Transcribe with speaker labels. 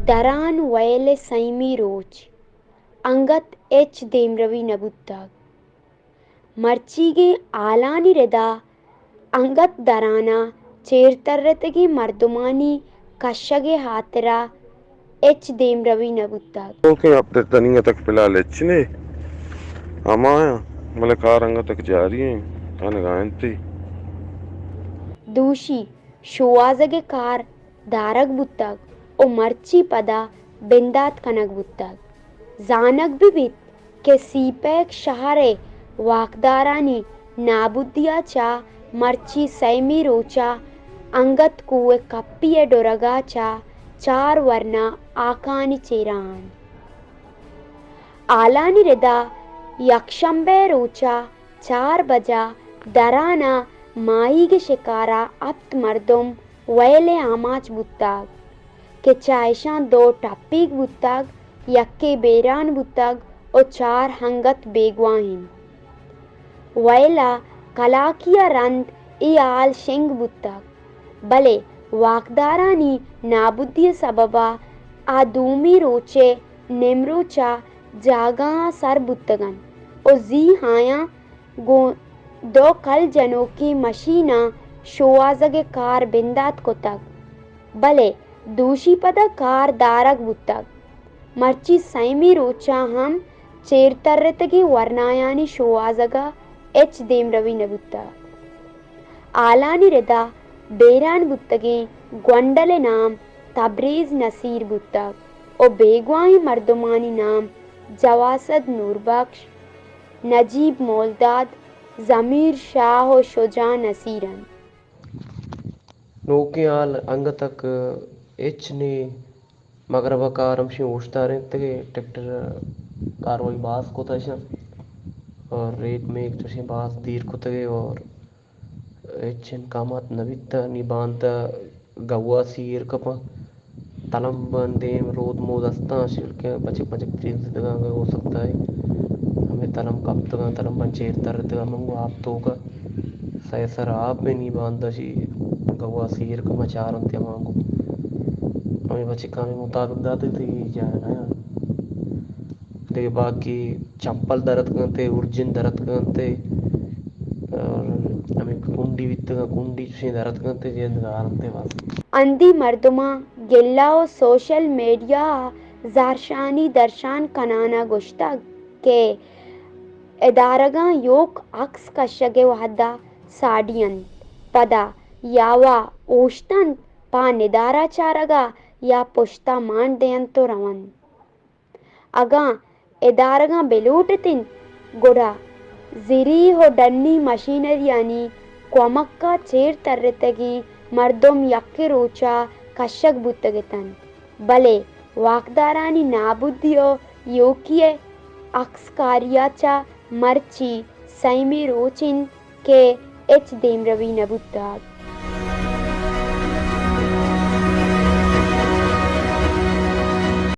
Speaker 1: दरान वयले सैमी रोच अंगत एच देमरवी नबुत्ताग मर्चीगे आलानी रेदा अंगत दराना चेरतर्रतगी मर्दुमानी कशगे हातरा एच देमरवी नबुत्ताग
Speaker 2: ओके अपने तनिया तक पिला लेचने अमाया मले कारंगा तक जा रही है अनगायंती
Speaker 1: दूशी शोआजगे कार दारग बुत्ताग ओ मर्ची पदा बिंदात कनक बुत्ताग जानक भी बित के सीपेक शहरे वाकदारानी नाबुद्दियाचा मर्ची सैमी रोचा अंगत कुए कप्पिये डोरगाचा चार वर्ना आकानी चेरान आलानी रेदा यक्षंबे रोचा चार बजा दराना माईगे शिकारा अप्त मर्दुम वयले आमाच बुत्ताग के चायशा दो टप्पीग बुत्ताग यक्के बेरान बुत्ताग और चार हंगत बेगवाहिन वयला कलाकिया रंद ई आल शेंग बुत्ताग भले वाकदारानी नाबुद्दिय सबबा आ दूमी रोचे नेमरोचा जागा सर बुत्तगन और जी हाया गो दो कल जनों की मशीना शोआजगे कार बिंदात को तक भले दूशी पदा कार दारग बुत्तग मर्ची सैमी रोचा हम चेरतर्रतगी वर्णायानी शोआजगा एच देमरवी नबुत्ता आलानी रेदा बेरान बुत्तगे ग्वंडले नाम तब्रेज नसीर बुत्तग और बेगवाई मर्दुमानी नाम जवासद नूरबख्श नजीब मोलदाद जमीर शाह और शुजा नसीरन
Speaker 3: नोकियाल अंग तक एचने मगरबकाराम शे उश्तारे तगे ट्रैक्टर कारवाई बास को तशा और रेत में एक तशे बास दीर को तगे और एचन कामत नबिता निबांता गवा सीर कपा तलम बंदेम रोद मोदस्ता शिल्के बचे बचे प्रिंस दगा हो सकता है हमें तलम कब तक तलम पंचेर तर तगा मंगो आप तो का सैसर आप में निबांता शी गवा सीर कमा चारों ते मांगो हमें बचे काम मुताबिक दाते थे जाना यार देखिए बाकी चप्पल दरद करते उर्जिन दरद करते और हमें कुंडी वित्त का कुंडी से दरद करते जे गारते बस
Speaker 1: अंधी मर्दुमा गिल्लाओ सोशल मीडिया जारशानी दर्शान कनाना गुश्ता के इदारगा योक अक्स कशगे वहदा साडियन पदा यावा ओश्तन पा निदारा चारगा या पुश्ता मान देयन तो रवन अगा इदारगा बेलूटतिन गुड़ा जिरी हो डन्नी मशीनरी यानी क्वमक्का चेर तरतगी मर्दुम यक्के रोचा कशक बुत्तगतन भले वाकदारानी नाबुद्दियो योकिये अक्सकारियाचा मर्ची सैमी रोचिन के एच देमरवी नबुत्ताग